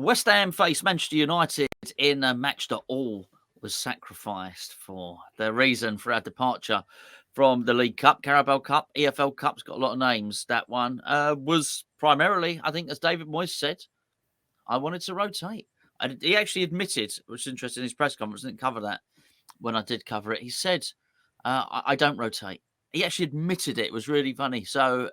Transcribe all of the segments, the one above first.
West Ham faced Manchester United in a match that all was sacrificed for. The reason for our departure from the League Cup, Carabao Cup, EFL Cup's got a lot of names. That one was primarily, I think, as David Moyes said, I wanted to rotate. And he actually admitted, which is interesting, in his press conference, I didn't cover that when I did cover it. He said, I don't rotate. He actually admitted it. It was really funny. So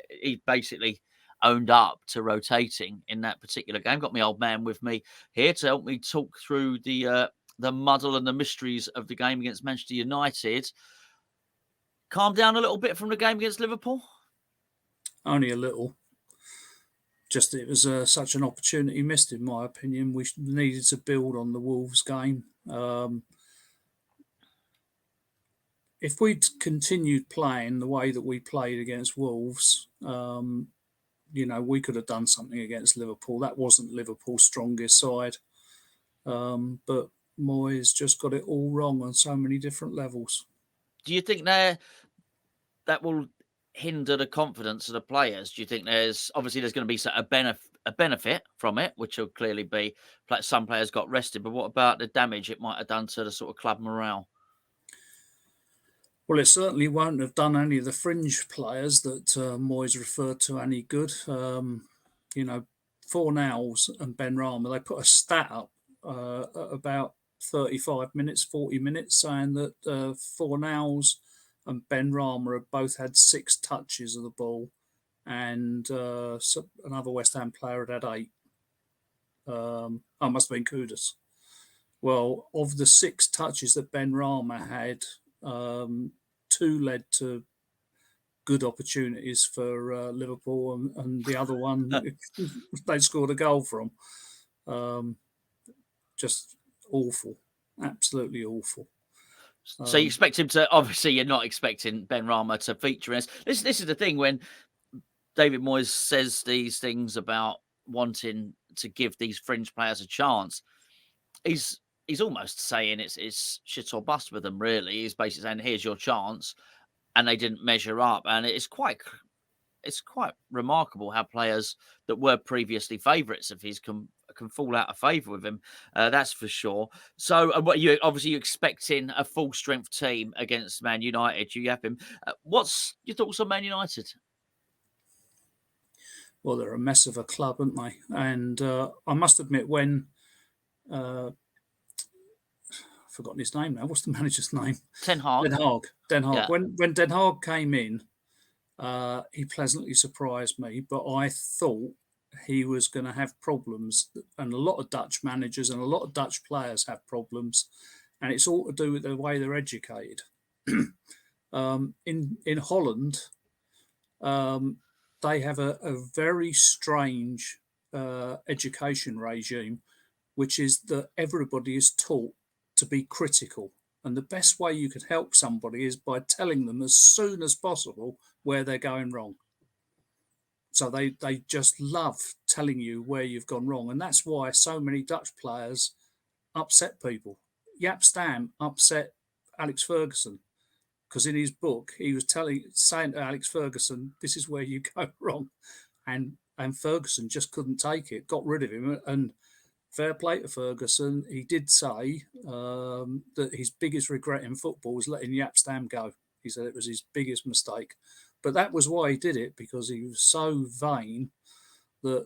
he basically owned up to rotating in that particular game. Got my old man with me here to help me talk through the muddle and the mysteries of the game against Manchester United. Calm down a little bit from the game against Liverpool? Only a little. Just it was such an opportunity missed, in my opinion. We needed to build on the Wolves game. If we'd continued playing the way that we played against Wolves, we could have done something against Liverpool. That wasn't Liverpool's strongest side. But Moyes just got it all wrong on so many different levels. Do you think that will hinder the confidence of the players? Do you think there's going to be a benefit from it, which will clearly be some players got rested, but what about the damage it might have done to the sort of club morale? Well, it certainly won't have done any of the fringe players that Moyes referred to any good. Fornals and Ben Rama, they put a stat up at about 35 minutes, 40 minutes, saying that Fornals and Ben Rama have both had 6 touches of the ball, and another West Ham player had 8. Must have been Kudus. Well, of the 6 touches that Ben Rama had, 2 led to good opportunities for Liverpool, and the other one they scored a goal from. Just awful, absolutely awful. So you expect him to? Obviously, you're not expecting Ben Rama to feature in this. This is the thing when David Moyes says these things about wanting to give these fringe players a chance. He's almost saying it's shit or bust with them. Really, he's basically saying, "Here's your chance," and they didn't measure up. And it's quite remarkable how players that were previously favourites of his can fall out of favour with him. That's for sure. So, what you're expecting a full strength team against Man United. You have him. What's your thoughts on Man United? Well, they're a mess of a club, aren't they? And I must admit, when I've forgotten his name now. What's the manager's name? Den Haag. Den Haag. Yeah. When Den Haag came in, he pleasantly surprised me, but I thought he was going to have problems, and a lot of Dutch managers and a lot of Dutch players have problems, and it's all to do with the way they're educated. In Holland, they have a very strange education regime, which is that everybody is taught to be critical. And the best way you can help somebody is by telling them as soon as possible where they're going wrong. So they just love telling you where you've gone wrong. And that's why so many Dutch players upset people. Jaap Stam upset Alex Ferguson because in his book, he was saying to Alex Ferguson, this is where you go wrong. And Ferguson just couldn't take it, got rid of him. And fair play to Ferguson, he did say that his biggest regret in football was letting Jaap Stam go. He said it was his biggest mistake. But that was why he did it, because he was so vain that,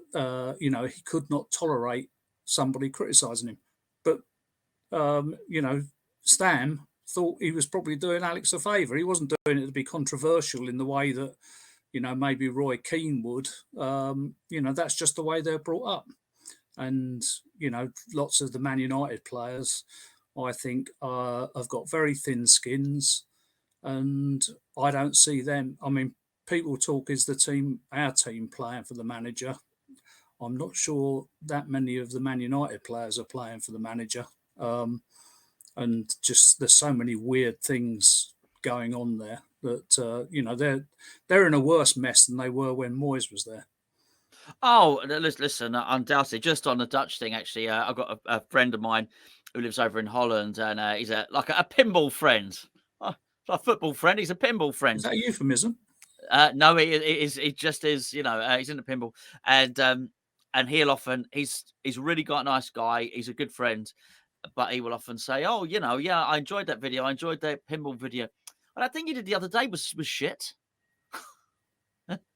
he could not tolerate somebody criticising him. But, Stam thought he was probably doing Alex a favour. He wasn't doing it to be controversial in the way that, maybe Roy Keane would. That's just the way they're brought up. And, lots of the Man United players, I think, have got very thin skins. And I don't see them. I mean, people talk, is our team playing for the manager? I'm not sure that many of the Man United players are playing for the manager. And just there's so many weird things going on there that, they're in a worse mess than they were when Moyes was there. Oh, listen, undoubtedly. Just on the Dutch thing, actually, I've got a friend of mine who lives over in Holland, and he's a pinball friend. A football friend. He's a pinball friend. Is that a euphemism? No, it just is. He's into pinball, and and he'll often he's really got a nice guy. He's a good friend, but he will often say, "Oh, yeah, I enjoyed that video. I enjoyed that pinball video. And I think you did the other day was shit."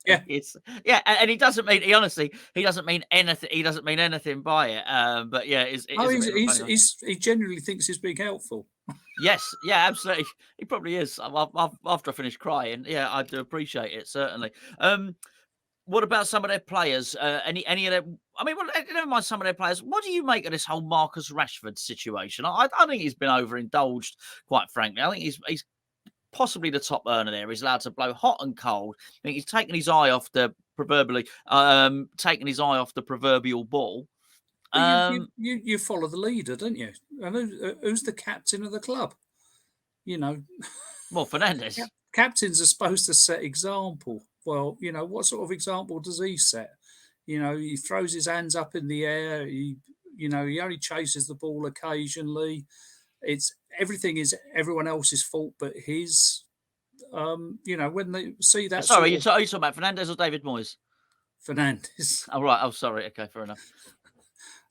Yeah. It's and he doesn't mean he doesn't mean anything. He doesn't mean anything by it. But yeah, it Oh, is a bit of a funny one. he genuinely thinks he's being helpful. Yes, yeah, absolutely. He probably is. After I finish crying, yeah, I do appreciate it certainly. What about some of their players? Any of their? I mean, well, never mind some of their players. What do you make of this whole Marcus Rashford situation? I think he's been overindulged, quite frankly. I think he's possibly the top earner there. He's allowed to blow hot and cold. I think he's taken his eye off the proverbial ball. But you follow the leader, don't you? And who's the captain of the club? Well, Fernandes. Captains are supposed to set example. Well, what sort of example does he set? He throws his hands up in the air. He only chases the ball occasionally. Everything is everyone else's fault but his. When they see that Sorry, sort are you talking about Fernandes or David Moyes? Fernandes. Oh, right. Oh, sorry. Okay, fair enough.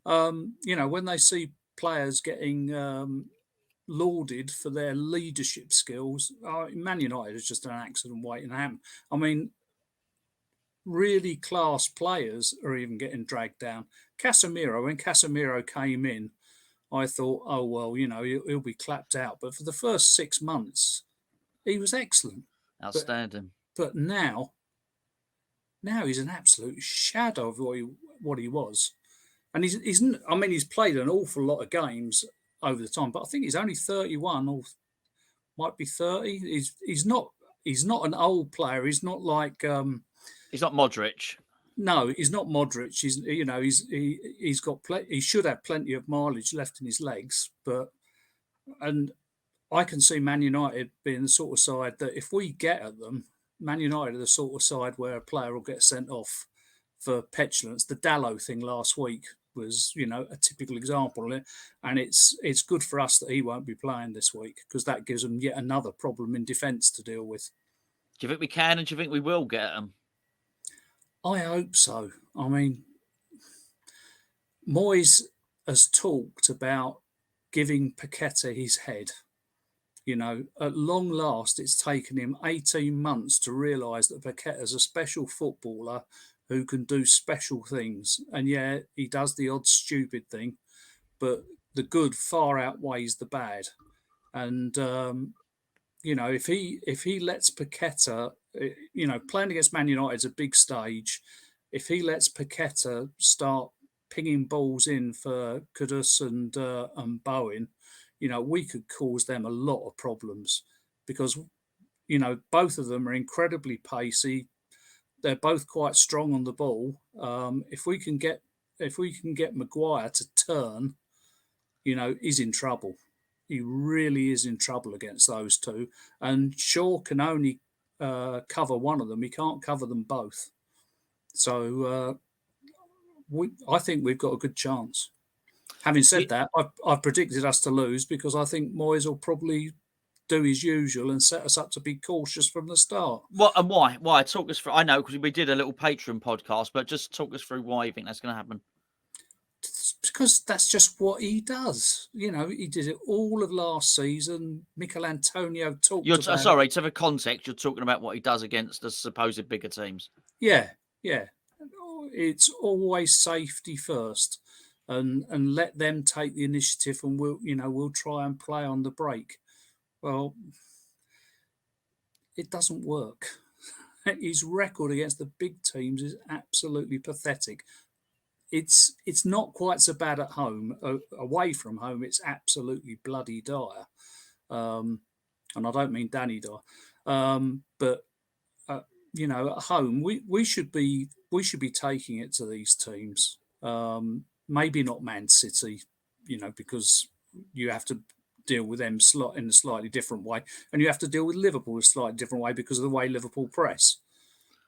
When they see players getting lauded for their leadership skills, Man United is just an accident waiting to happen. I mean, really class players are even getting dragged down. When Casemiro came in, I thought, oh, well, he'll be clapped out. But for the first 6 months, he was excellent. Outstanding. But now he's an absolute shadow of what he was. And he's played an awful lot of games over the time, but I think he's only 31 or might be 30. He's not an old player. He's not like he's not Modric. No, he's not Modric. He's got he should have plenty of mileage left in his legs, and I can see Man United being the sort of side that if we get at them, Man United are the sort of side where a player will get sent off for petulance. The Dallo thing last week was, a typical example, and it's good for us that he won't be playing this week because that gives them yet another problem in defence to deal with. Do you think we can, and do you think we will get them? I hope so. I mean, Moyes has talked about giving Paqueta his head. At long last, it's taken him 18 months to realise that Paqueta's a special footballer who can do special things. And yeah, he does the odd stupid thing, but the good far outweighs the bad. And, if he lets Paqueta, playing against Man United is a big stage. If he lets Paqueta start pinging balls in for Kudus and Bowen, we could cause them a lot of problems because, both of them are incredibly pacey. They're both quite strong on the ball. If we can get Maguire to turn, he's in trouble. He really is in trouble against those two. And Shaw can only cover one of them. He can't cover them both. So I think we've got a good chance. Having said that, I've predicted us to lose because I think Moyes will probably do his usual and set us up to be cautious from the start. What and why? Why? Talk us through. I know because we did a little Patreon podcast, but just talk us through why you think that's going to happen. Because that's just what he does. He did it all of last season. Mikel Antonio talked about sorry, to the context, you're talking about what he does against the supposed bigger teams. Yeah. It's always safety first. And let them take the initiative, and we'll try and play on the break. Well, it doesn't work. His record against the big teams is absolutely pathetic. It's not quite so bad at home. Away from home, it's absolutely bloody dire. And I don't mean Danny dire, but at home we should be taking it to these teams. Maybe not Man City, because you have to deal with them in a slightly different way, and you have to deal with Liverpool in a slightly different way because of the way Liverpool press.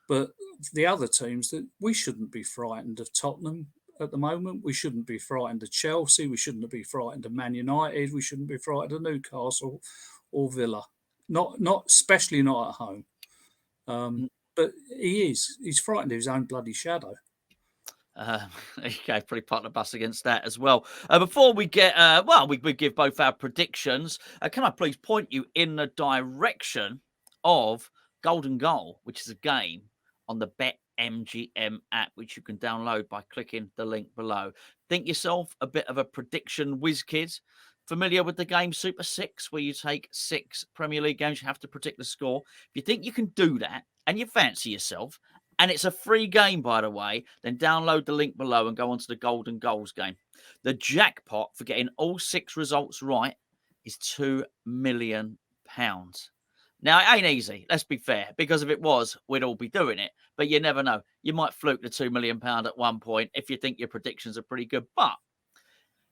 But the other teams, that we shouldn't be frightened of Tottenham at the moment. We shouldn't be frightened of Chelsea. We shouldn't be frightened of Man United. We shouldn't be frightened of Newcastle or Villa. Not especially not at home. But he is. He's frightened of his own bloody shadow. Okay, pretty part of the bus against that as well. Before we get, we give both our predictions. Can I please point you in the direction of Golden Goal, which is a game on the BetMGM app, which you can download by clicking the link below. Think yourself a bit of a prediction whiz kid. Familiar with the game Super Six, where you take 6 Premier League games, you have to predict the score. If you think you can do that and you fancy yourself, and it's a free game, by the way, then download the link below and go onto the Golden Goals game. The jackpot for getting all 6 results right is £2 million. Now, it ain't easy, let's be fair, because if it was, we'd all be doing it. But you never know. You might fluke the £2 million at one point if you think your predictions are pretty good. But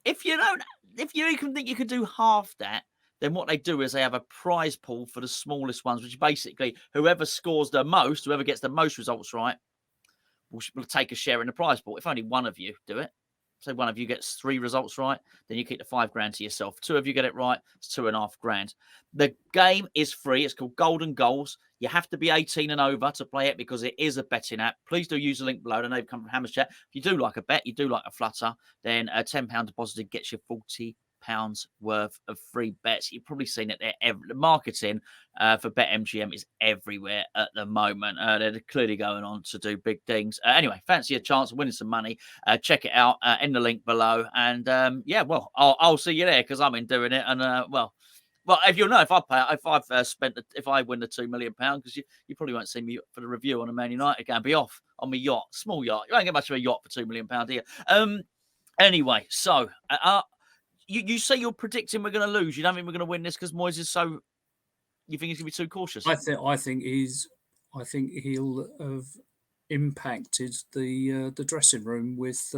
if you even think you could do half that, then what they do is they have a prize pool for the smallest ones, which basically whoever scores the most, whoever gets the most results right, will take a share in the prize pool. If only one of you do it, say one of you gets 3 results right, then you keep the £5,000 to yourself. 2 of you get it right, it's £2,500. The game is free. It's called Golden Goals. You have to be 18 and over to play it because it is a betting app. Please do use the link below. I know you've come from Hammer's Chat. If you do like a bet, you do like a flutter, then a £10 deposit gets you £40 worth of free bets. You've probably seen it there. The marketing for BetMGM is everywhere at the moment. They're clearly going on to do big things. Anyway, fancy a chance of winning some money? Check it out in the link below. And I'll see you there because I'm in doing it. And if you'll know, if I win the £2 million, because you probably won't see me for the review on a Man United game. Be off on my yacht, small yacht. You won't get much of a yacht for £2 million here. Anyway, so you say you're predicting we're going to lose. You don't think we're going to win this because Moyes is so? You think he's going to be too cautious? I think he'll have impacted the dressing room with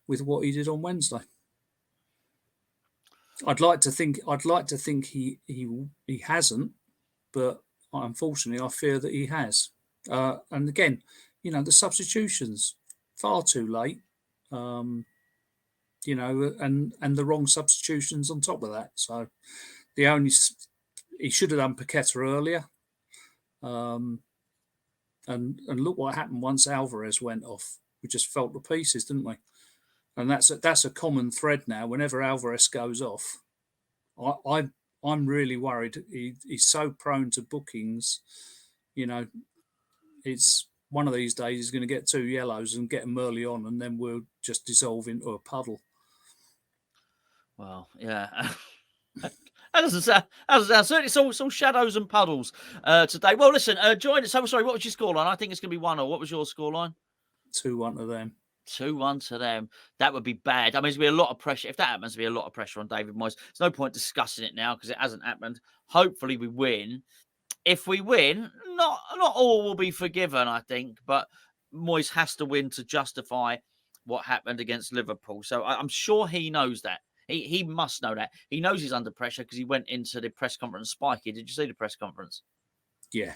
what he did on Wednesday. I'd like to think he hasn't, but unfortunately, I fear that he has. And again, the substitutions far too late. And the wrong substitutions on top of that. So he should have done Paqueta earlier. And look what happened once Alvarez went off. We just felt the pieces, didn't we? And that's a common thread now. Whenever Alvarez goes off, I'm really worried. He's so prone to bookings. It's one of these days he's going to get 2 yellows and get them early on, and then we'll just dissolve into a puddle. Well, yeah. That doesn't sound. Certainly, it's all shadows and puddles today. Well, listen, join us. I'm sorry, what was your scoreline? I think it's going to be 1-0. What was your scoreline? 2-1 to them. 2-1 to them. That would be bad. I mean, there's going to be a lot of pressure. If that happens, there'll be a lot of pressure on David Moyes. There's no point discussing it now because it hasn't happened. Hopefully, we win. If we win, not all will be forgiven, I think, but Moyes has to win to justify what happened against Liverpool. So I'm sure he knows that. He must know that. He knows he's under pressure because he went into the press conference spiky. Did you see the press conference? Yeah.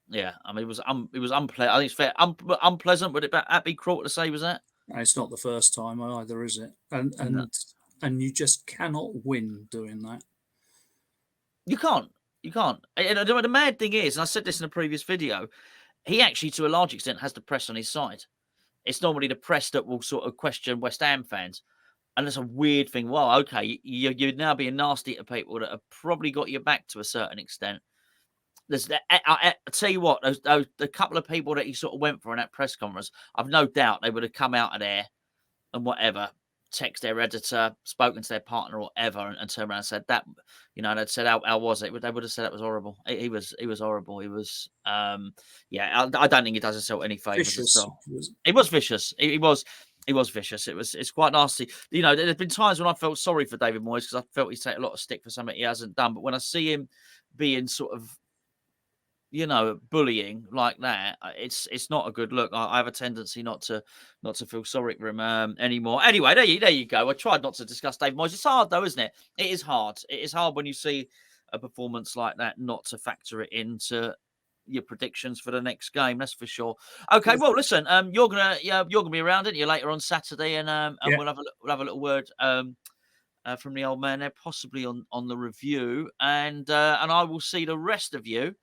Yeah, I mean, it was unpleasant. I think it's fair. Unpleasant, would it be cruel to say, was that? It's not the first time either, is it? And you just cannot win doing that. You can't. And the mad thing is, and I said this in a previous video, he actually, to a large extent, has the press on his side. It's normally the press that will sort of question West Ham fans. And it's a weird thing. Well, okay, you're now being nasty to people that have probably got your back to a certain extent. I tell you what, the couple of people that he sort of went for in that press conference, I've no doubt they would have come out of there and whatever, text their editor, spoken to their partner or whatever, and turned around and said that, they'd said, how was it? They would have said it was horrible. He was horrible. He was, I don't think he does himself any favours at all. He was vicious. He was vicious. It's quite nasty. There's been times when I felt sorry for David Moyes because I felt he's taken a lot of stick for something he hasn't done. But when I see him being sort of, bullying like that, it's not a good look. I have a tendency not to feel sorry for him anymore. Anyway, there you go. I tried not to discuss David Moyes. It's hard though, isn't it? It is hard. It is hard when you see a performance like that not to factor it into your predictions for the next game. That's for sure. Okay, well, listen, you're gonna be around, aren't you, later on Saturday, and we'll have a little word from the old man there, possibly on the review, and I will see the rest of you.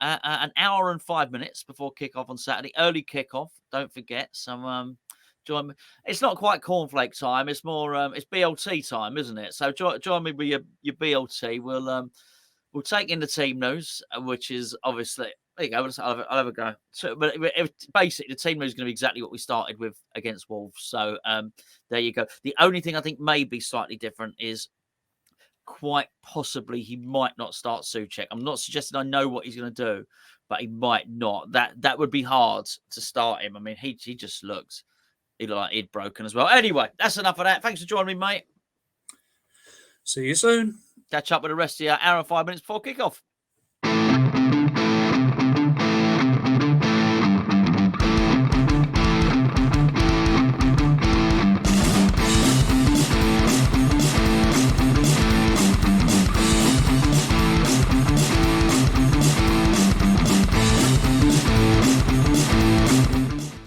An hour and 5 minutes before kickoff on Saturday, early kickoff. Don't forget. So Join me. It's not quite cornflake time. It's more it's BLT time, isn't it? So join me with your BLT. We'll take in the team news, which is obviously there you go. I'll have a go. So, but basically, the team news is going to be exactly what we started with against Wolves. So there you go. The only thing I think may be slightly different is quite possibly he might not start Souček. I'm not suggesting I know what he's going to do, but he might not. That would be hard to start him. I mean, he just looks. He looked like he'd broken as well. Anyway, that's enough of that. Thanks for joining me, mate. See you soon. Catch up with the rest of you hour and 5 minutes before kickoff.